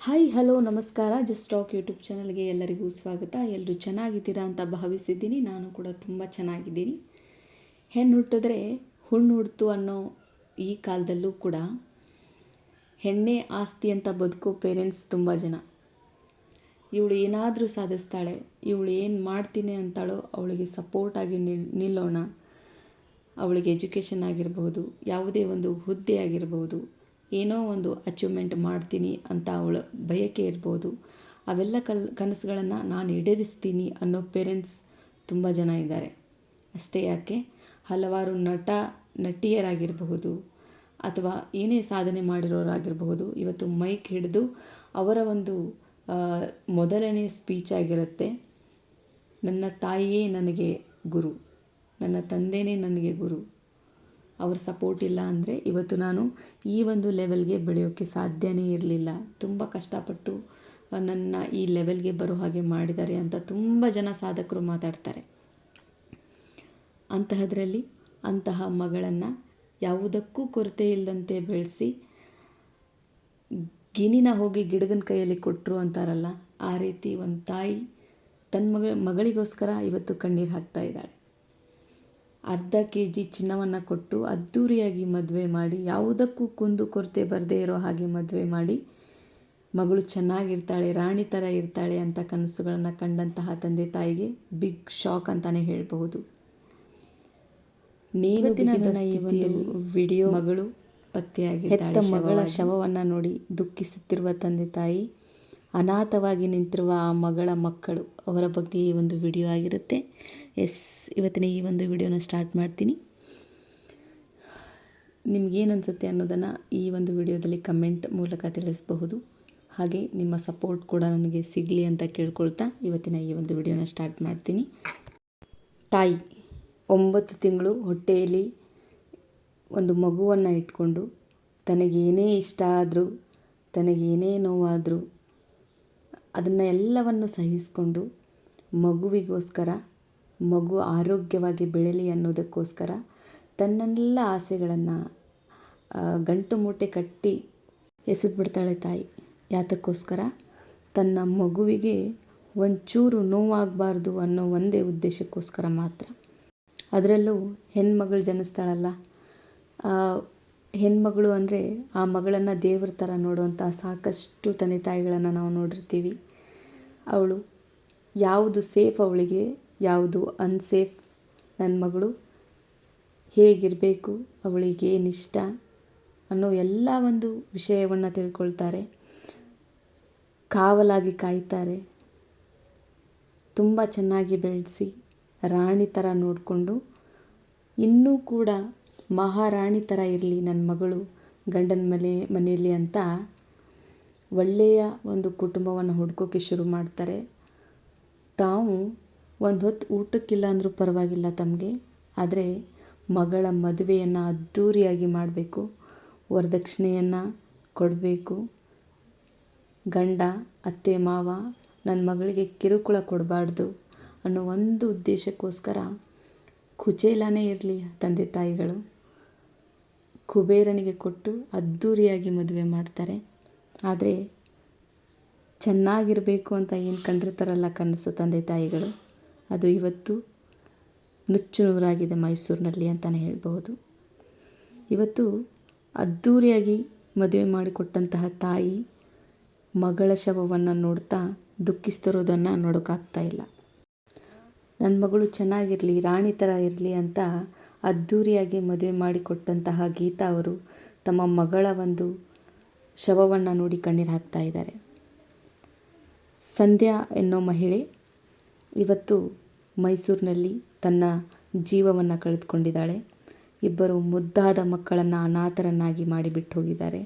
Hi hello ನಮಸ್ಕಾರ. Just talk YouTube ಚಾನಲ್ಗೆ ಎಲ್ಲರಿಗೂ ಸ್ವಾಗತ. ಎಲ್ಲರೂ ಚೆನ್ನಾಗಿದ್ದೀರಾ ಅಂತ ಭಾವಿಸಿದ್ದೀನಿ. ನಾನು ಕೂಡ ತುಂಬ ಚೆನ್ನಾಗಿದ್ದೀನಿ. ಹೆಣ್ಣು ಹುಟ್ಟಿದ್ರೆ ಹುಣ್ಣು ಹುಡ್ತು ಅನ್ನೋ ಈ ಕಾಲದಲ್ಲೂ ಕೂಡ ಹೆಣ್ಣೇ ಆಸ್ತಿ ಅಂತ ಬದುಕೋ ಪೇರೆಂಟ್ಸ್ ತುಂಬ ಜನ. ಇವಳು ಏನಾದರೂ ಸಾಧಿಸ್ತಾಳೆ, ಇವಳು ಏನು ಮಾಡ್ತೀನಿ ಅಂತಾಳೋ ಅವಳಿಗೆ ಸಪೋರ್ಟಾಗಿ ನಿಲ್ಲೋಣ. ಅವಳಿಗೆ ಎಜುಕೇಷನ್ ಆಗಿರ್ಬೋದು, ಯಾವುದೇ ಒಂದು ಹುದ್ದೆ ಆಗಿರ್ಬೋದು, ಏನೋ ಒಂದು ಅಚೀವ್ಮೆಂಟ್ ಮಾಡ್ತೀನಿ ಅಂತ ಅವಳ ಬಯಕೆ ಇರ್ಬೋದು. ಅವೆಲ್ಲ ಕನಸುಗಳನ್ನು ನಾನು ಈಡೇರಿಸ್ತೀನಿ ಅನ್ನೋ ಪೇರೆಂಟ್ಸ್ ತುಂಬ ಜನ ಇದ್ದಾರೆ. ಅಷ್ಟೇ ಯಾಕೆ, ಹಲವಾರು ನಟಿಯರಾಗಿರಬಹುದು ಅಥವಾ ಏನೇ ಸಾಧನೆ ಮಾಡಿರೋರಾಗಿರಬಹುದು, ಇವತ್ತು ಮೈಕ್ ಹಿಡಿದು ಅವರ ಒಂದು ಮೊದಲನೇ ಸ್ಪೀಚ್ ಆಗಿರುತ್ತೆ, ನನ್ನ ತಾಯಿಯೇ ನನಗೆ ಗುರು, ನನ್ನ ತಂದೆಯೇ ನನಗೆ ಗುರು. ಅವ್ರ ಸಪೋರ್ಟ್ ಇಲ್ಲ ಅಂದರೆ ಇವತ್ತು ನಾನು ಈ ಒಂದು ಲೆವೆಲ್ಗೆ ಬೆಳೆಯೋಕ್ಕೆ ಸಾಧ್ಯನೇ ಇರಲಿಲ್ಲ. ತುಂಬ ಕಷ್ಟಪಟ್ಟು ನನ್ನ ಈ ಲೆವೆಲ್ಗೆ ಬರೋ ಹಾಗೆ ಮಾಡಿದ್ದಾರೆ ಅಂತ ತುಂಬ ಜನ ಸಾಧಕರು ಮಾತಾಡ್ತಾರೆ. ಅಂತಹದ್ರಲ್ಲಿ ಅಂತಹ ಮಗಳನ್ನು ಯಾವುದಕ್ಕೂ ಕೊರತೆ ಇಲ್ಲದಂತೆ ಬೆಳೆಸಿ ಗಿನಿನ ಹೋಗಿ ಗಿಡಗನ ಕೈಯಲ್ಲಿ ಕೊಟ್ಟರು ಅಂತಾರಲ್ಲ, ಆ ರೀತಿ ಒಂದು ತಾಯಿ ತನ್ನ ಮಗಳಿಗೋಸ್ಕರ ಇವತ್ತು ಕಣ್ಣೀರು ಹಾಕ್ತಾ ಇದ್ದಾಳೆ. ಅರ್ಧ kg ಚಿನ್ನವನ್ನು ಕೊಟ್ಟು ಅದ್ಧೂರಿಯಾಗಿ ಮದುವೆ ಮಾಡಿ, ಯಾವುದಕ್ಕೂ ಕುಂದು ಕೊರತೆ ಬರದೇ ಇರೋ ಹಾಗೆ ಮದುವೆ ಮಾಡಿ, ಮಗಳು ಚೆನ್ನಾಗಿರ್ತಾಳೆ, ರಾಣಿ ಥರ ಇರ್ತಾಳೆ ಅಂತ ಕನಸುಗಳನ್ನು ಕಂಡಂತಹ ತಂದೆ ತಾಯಿಗೆ ಬಿಗ್ ಶಾಕ್ ಅಂತಲೇ ಹೇಳಬಹುದು. ವಿಡಿಯೋ ಮಗಳು ಪತ್ತೆಯಾಗಿದ್ದಾಳೆ. ಮಗಳ ಶವವನ್ನು ನೋಡಿ ದುಃಖಿಸುತ್ತಿರುವ ತಂದೆ ತಾಯಿ, ಅನಾಥವಾಗಿ ನಿಂತಿರುವ ಆ ಮಗಳ ಮಕ್ಕಳು, ಅವರ ಬಗ್ಗೆ ಈ ಒಂದು ವಿಡಿಯೋ ಆಗಿರುತ್ತೆ. ಇವತ್ತಿನ ಈ ಒಂದು ವಿಡಿಯೋನ ಸ್ಟಾರ್ಟ್ ಮಾಡ್ತೀನಿ. ನಿಮಗೇನು ಅನಿಸುತ್ತೆ ಅನ್ನೋದನ್ನು ಈ ಒಂದು ವಿಡಿಯೋದಲ್ಲಿ ಕಮೆಂಟ್ ಮೂಲಕ ತಿಳಿಸಬಹುದು. ಹಾಗೆ ನಿಮ್ಮ ಸಪೋರ್ಟ್ ಕೂಡ ನನಗೆ ಸಿಗಲಿ ಅಂತ ಕೇಳ್ಕೊಳ್ತಾ ಇವತ್ತಿನ ಈ ಒಂದು ವಿಡಿಯೋನ ಸ್ಟಾರ್ಟ್ ಮಾಡ್ತೀನಿ. ತಾಯಿ 9 ತಿಂಗಳು ಹೊಟ್ಟೆಯಲ್ಲಿ ಒಂದು ಮಗುವನ್ನು ಇಟ್ಕೊಂಡು, ತನಗೇನೇ ಇಷ್ಟ ಆದರೂ, ತನಗೇನೇ ನೋವಾದರೂ ಅದನ್ನು ಎಲ್ಲವನ್ನು ಸಹಿಸಿಕೊಂಡು ಮಗುವಿಗೋಸ್ಕರ, ಮಗು ಆರೋಗ್ಯವಾಗಿ ಬೆಳೀಲಿ ಅನ್ನೋದಕ್ಕೋಸ್ಕರ ತನ್ನೆಲ್ಲ ಆಸೆಗಳನ್ನು ಗಂಟು ಮೂಟೆ ಕಟ್ಟಿ ಎಸೆದ್ಬಿಡ್ತಾಳೆ ತಾಯಿ. ಯಾತಕ್ಕೋಸ್ಕರ? ತನ್ನ ಮಗುವಿಗೆ ಒಂಚೂರು ನೋವಾಗಬಾರ್ದು ಅನ್ನೋ ಒಂದೇ ಉದ್ದೇಶಕ್ಕೋಸ್ಕರ ಮಾತ್ರ. ಅದರಲ್ಲೂ ಹೆಣ್ಮಗಳು ಜನಿಸ್ತಾಳಲ್ಲ, ಹೆಣ್ಮಗಳು ಅಂದರೆ ಆ ಮಗಳನ್ನು ದೇವ್ರ ಥರ ನೋಡುವಂಥ ಸಾಕಷ್ಟು ತಂದೆ ತಾಯಿಗಳನ್ನು ನಾವು ನೋಡಿರ್ತೀವಿ. ಅವಳು ಯಾವುದು ಸೇಫ್ ಅವಳಿಗೆ, ಯಾವುದು ಅನ್ಸೇಫ್, ನನ್ನ ಮಗಳು ಹೇಗಿರಬೇಕು, ಅವಳಿಗೆ ಏನಿಷ್ಟ ಅನ್ನೋ ಎಲ್ಲ ಒಂದು ವಿಷಯವನ್ನು ತಿಳ್ಕೊಳ್ತಾರೆ, ಕಾವಲಾಗಿ ಕಾಯ್ತಾರೆ. ತುಂಬ ಚೆನ್ನಾಗಿ ಬೆಳೆಸಿ ರಾಣಿ ಥರ ನೋಡಿಕೊಂಡು, ಇನ್ನೂ ಕೂಡ ಮಹಾರಾಣಿ ಥರ ಇರಲಿ ನನ್ನ ಮಗಳು ಗಂಡನ ಮನೆಯಲ್ಲಿ ಅಂತ ಒಳ್ಳೆಯ ಒಂದು ಕುಟುಂಬವನ್ನು ಹುಡ್ಕೋಕ್ಕೆ ಶುರು ಮಾಡ್ತಾರೆ. ತಾವು ಒಂದು ಹೊತ್ತು ಊಟಕ್ಕಿಲ್ಲ ಅಂದರೂ ಪರವಾಗಿಲ್ಲ ತಮಗೆ, ಆದರೆ ಮಗಳ ಮದುವೆಯನ್ನು ಅದ್ಧೂರಿಯಾಗಿ ಮಾಡಬೇಕು, ವರದಕ್ಷಿಣೆಯನ್ನು ಕೊಡಬೇಕು, ಗಂಡ ಅತ್ತೆ ಮಾವ ನನ್ನ ಮಗಳಿಗೆ ಕಿರುಕುಳ ಕೊಡಬಾರ್ದು ಅನ್ನೋ ಒಂದು ಉದ್ದೇಶಕ್ಕೋಸ್ಕರ ಕುಚೇಲನೇ ಇರಲಿ ತಂದೆ ತಾಯಿಗಳು ಕುಬೇರನಿಗೆ ಕೊಟ್ಟು ಅದ್ಧೂರಿಯಾಗಿ ಮದುವೆ ಮಾಡ್ತಾರೆ. ಆದರೆ ಚೆನ್ನಾಗಿರಬೇಕು ಅಂತ ಏನು ಕಂಡಿರ್ತಾರಲ್ಲ ಕನಸು ತಂದೆ ತಾಯಿಗಳು, ಅದು ಇವತ್ತು ನುಚ್ಚು ನೂರಾಗಿದೆ ಮೈಸೂರಿನಲ್ಲಿ ಅಂತಲೇ ಹೇಳ್ಬೋದು. ಇವತ್ತು ಅದ್ಧೂರಿಯಾಗಿ ಮದುವೆ ಮಾಡಿಕೊಟ್ಟಂತಹ ತಾಯಿ ಮಗಳ ಶವವನ್ನು ನೋಡ್ತಾ ದುಃಖಿಸ್ತಿರೋದನ್ನು ನೋಡೋಕ್ಕಾಗ್ತಾ ಇಲ್ಲ. ನನ್ನ ಮಗಳು ಚೆನ್ನಾಗಿರಲಿ, ರಾಣಿ ಥರ ಇರಲಿ ಅಂತ ಅದ್ಧೂರಿಯಾಗಿ ಮದುವೆ ಮಾಡಿಕೊಟ್ಟಂತಹ ಗೀತಾ ಅವರು ತಮ್ಮ ಮಗಳ ಒಂದು ಶವವನ್ನು ನೋಡಿ ಕಣ್ಣೀರು ಹಾಕ್ತಾ ಇದ್ದಾರೆ. ಸಂಧ್ಯಾ ಎನ್ನೋ ಮಹಿಳೆ ಇವತ್ತು ಮೈಸೂರಿನಲ್ಲಿ ತನ್ನ ಜೀವವನ್ನು ಕಳೆದುಕೊಂಡಿದ್ದಾಳೆ. 2 ಮುದ್ದಾದ ಮಕ್ಕಳನ್ನು ಅನಾಥರನ್ನಾಗಿ ಮಾಡಿಬಿಟ್ಟು ಹೋಗಿದ್ದಾರೆ.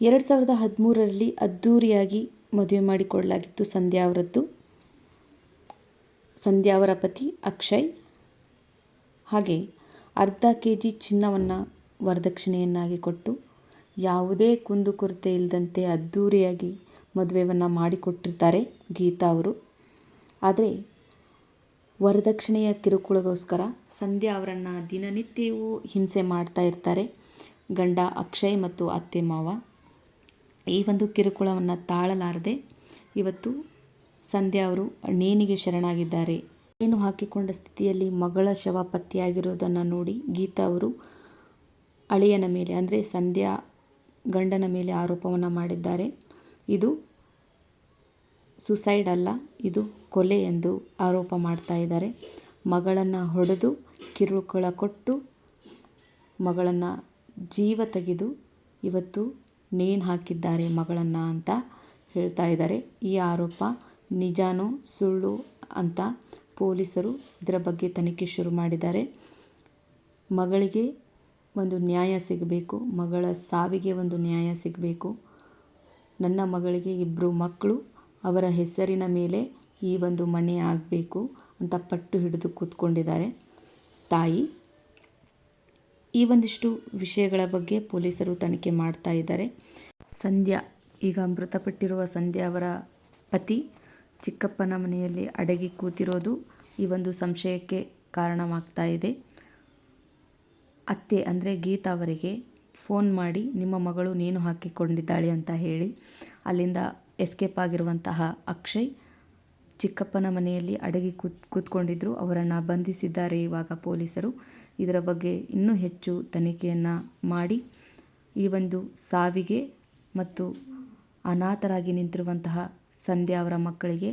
2013ರಲ್ಲಿ ಅದ್ಧೂರಿಯಾಗಿ ಮದುವೆ ಮಾಡಿಕೊಡಲಾಗಿತ್ತು ಸಂಧ್ಯಾ ಅವರದ್ದು. ಸಂಧ್ಯಾ ಅವರ ಪತಿ ಅಕ್ಷಯ್. ಹಾಗೆ ಅರ್ಧ kg ಚಿನ್ನವನ್ನು ವರದಕ್ಷಿಣೆಯನ್ನಾಗಿ ಕೊಟ್ಟು, ಯಾವುದೇ ಕುಂದುಕೊರತೆ ಇಲ್ಲದಂತೆ ಅದ್ಧೂರಿಯಾಗಿ ಮದುವೆಯನ್ನು ಮಾಡಿಕೊಟ್ಟಿರ್ತಾರೆ ಗೀತಾ ಅವರು. ಆದರೆ ವರದಕ್ಷಿಣೆಯ ಕಿರುಕುಳಗೋಸ್ಕರ ಸಂಧ್ಯಾ ಅವರನ್ನು ದಿನನಿತ್ಯವೂ ಹಿಂಸೆ ಮಾಡ್ತಾ ಇರ್ತಾರೆ ಗಂಡ ಅಕ್ಷಯ್ ಮತ್ತು ಅತ್ತೆ ಮಾವ. ಈ ಒಂದು ಕಿರುಕುಳವನ್ನು ತಾಳಲಾರದೆ ಇವತ್ತು ಸಂಧ್ಯಾ ಅವರು ನೇಣಿಗೆ ಶರಣಾಗಿದ್ದಾರೆ. ನೇಣು ಹಾಕಿಕೊಂಡ ಸ್ಥಿತಿಯಲ್ಲಿ ಮಗಳ ಶವ ಪತ್ತೆಯಾಗಿರೋದನ್ನು ನೋಡಿ ಗೀತಾ ಅವರು ಅಳಿಯನ ಮೇಲೆ ಅಂದರೆ ಸಂಧ್ಯಾ ಗಂಡನ ಮೇಲೆ ಆರೋಪವನ್ನು ಮಾಡಿದ್ದಾರೆ. ಇದು ಸುಸೈಡ್ ಅಲ್ಲ, ಇದು ಕೊಲೆ ಎಂದು ಆರೋಪ ಮಾಡ್ತಾ ಇದ್ದಾರೆ. ಮಗಳನ್ನು ಹೊಡೆದು ಕಿರುಕುಳ ಕೊಟ್ಟು ಮಗಳನ್ನು ಜೀವ ತೆಗೆದು ಇವತ್ತು ನೇಣು ಹಾಕಿದ್ದಾರೆ ಮಗಳನ್ನು ಅಂತ ಹೇಳ್ತಾ ಇದ್ದಾರೆ. ಈ ಆರೋಪ ನಿಜಾನೋ ಸುಳ್ಳು ಅಂತ ಪೊಲೀಸರು ಇದರ ಬಗ್ಗೆ ತನಿಖೆ ಶುರು ಮಾಡಿದ್ದಾರೆ. ಮಗಳಿಗೆ ಒಂದು ನ್ಯಾಯ ಸಿಗಬೇಕು, ಮಗಳ ಸಾವಿಗೆ ಒಂದು ನ್ಯಾಯ ಸಿಗಬೇಕು. ನನ್ನ ಮಗಳಿಗೆ 2 ಮಕ್ಕಳು, ಅವರ ಹೆಸರಿನ ಮೇಲೆ ಈ ಒಂದು ಮನೆ ಆಗಬೇಕು ಅಂತ ಪಟ್ಟು ಹಿಡಿದು ಕೂತ್ಕೊಂಡಿದ್ದಾರೆ ತಾಯಿ. ಈ ಒಂದಿಷ್ಟು ವಿಷಯಗಳ ಬಗ್ಗೆ ಪೊಲೀಸರು ತನಿಖೆ ಮಾಡ್ತಾ ಇದ್ದಾರೆ. ಸಂಧ್ಯಾ, ಈಗ ಮೃತಪಟ್ಟಿರುವ ಸಂಧ್ಯಾ ಅವರ ಪತಿ ಚಿಕ್ಕಪ್ಪನ ಮನೆಯಲ್ಲಿ ಅಡಗಿ ಕೂತಿರೋದು ಈ ಒಂದು ಸಂಶಯಕ್ಕೆ ಕಾರಣವಾಗ್ತಾ ಇದೆ. ಅತ್ತೆ ಅಂದರೆ ಗೀತಾ ಅವರಿಗೆ ಫೋನ್ ಮಾಡಿ ನಿಮ್ಮ ಮಗಳು ನೇಣು ಹಾಕಿಕೊಂಡಿದ್ದಾಳೆ ಅಂತ ಹೇಳಿ ಅಲ್ಲಿಂದ ಎಸ್ಕೇಪ್ ಆಗಿರುವಂತಹ ಅಕ್ಷಯ್ ಚಿಕ್ಕಪ್ಪನ ಮನೆಯಲ್ಲಿ ಅಡಗಿ ಕೂತ್ಕೊಂಡಿದ್ರು. ಅವರನ್ನು ಬಂಧಿಸಿದ್ದಾರೆ ಇವಾಗ ಪೊಲೀಸರು. ಇದರ ಬಗ್ಗೆ ಇನ್ನೂ ಹೆಚ್ಚು ತನಿಖೆಯನ್ನು ಮಾಡಿ ಈ ಒಂದು ಸಾವಿಗೆ ಮತ್ತು ಅನಾಥರಾಗಿ ನಿಂತಿರುವಂತಹ ಸಂಧ್ಯಾ ಅವರ ಮಕ್ಕಳಿಗೆ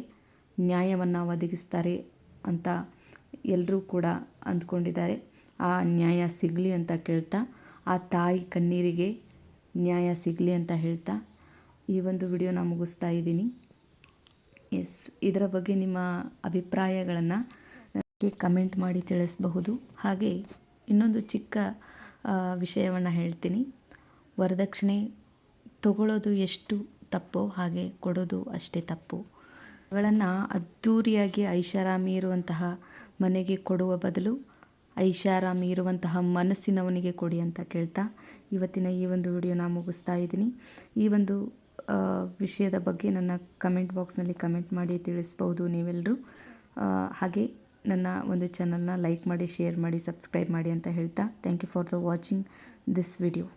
ನ್ಯಾಯವನ್ನು ಒದಗಿಸ್ತಾರೆ ಅಂತ ಎಲ್ಲರೂ ಕೂಡ ಅಂದ್ಕೊಂಡಿದ್ದಾರೆ. ಆ ನ್ಯಾಯ ಸಿಗಲಿ ಅಂತ ಕೇಳ್ತಾ, ಆ ತಾಯಿ ಕಣ್ಣೀರಿಗೆ ನ್ಯಾಯ ಸಿಗಲಿ ಅಂತ ಹೇಳ್ತಾ ಈ ಒಂದು ವಿಡಿಯೋನ ಮುಗಿಸ್ತಾ ಇದ್ದೀನಿ. ಇದರ ಬಗ್ಗೆ ನಿಮ್ಮ ಅಭಿಪ್ರಾಯಗಳನ್ನು ನನಗೆ ಕಮೆಂಟ್ ಮಾಡಿ ತಿಳಿಸಬಹುದು. ಹಾಗೆ ಇನ್ನೊಂದು ಚಿಕ್ಕ ವಿಷಯವನ್ನು ಹೇಳ್ತೀನಿ. ವರದಕ್ಷಿಣೆ ತಗೊಳ್ಳೋದು ಎಷ್ಟು ತಪ್ಪೋ ಹಾಗೆ ಕೊಡೋದು ಅಷ್ಟೇ ತಪ್ಪು. ಅವುಗಳನ್ನು ಅದ್ಧೂರಿಯಾಗಿ ಐಷಾರಾಮಿ ಇರುವಂತಹ ಮನೆಗೆ ಕೊಡುವ ಬದಲು ಐಷಾರಾಮಿ ಇರುವಂತಹ ಮನಸ್ಸಿನವನಿಗೆ ಕೊಡಿ ಅಂತ ಕೇಳ್ತಾ ಇವತ್ತಿನ ಈ ಒಂದು ವಿಡಿಯೋನ ಮುಗಿಸ್ತಾ ಇದ್ದೀನಿ. ಈ ಒಂದು ವಿಷಯದ ಬಗ್ಗೆ ನನ್ನ ಕಮೆಂಟ್ ಬಾಕ್ಸ್ನಲ್ಲಿ ಕಮೆಂಟ್ ಮಾಡಿ ತಿಳಿಸ್ಬೋದು ನೀವೆಲ್ಲರೂ. ಹಾಗೆ ನನ್ನ ಒಂದು ಚಾನಲ್ನ ಲೈಕ್ ಮಾಡಿ, ಶೇರ್ ಮಾಡಿ, ಸಬ್ಸ್ಕ್ರೈಬ್ ಮಾಡಿ ಅಂತ ಹೇಳ್ತಾ thank you for the watching this video.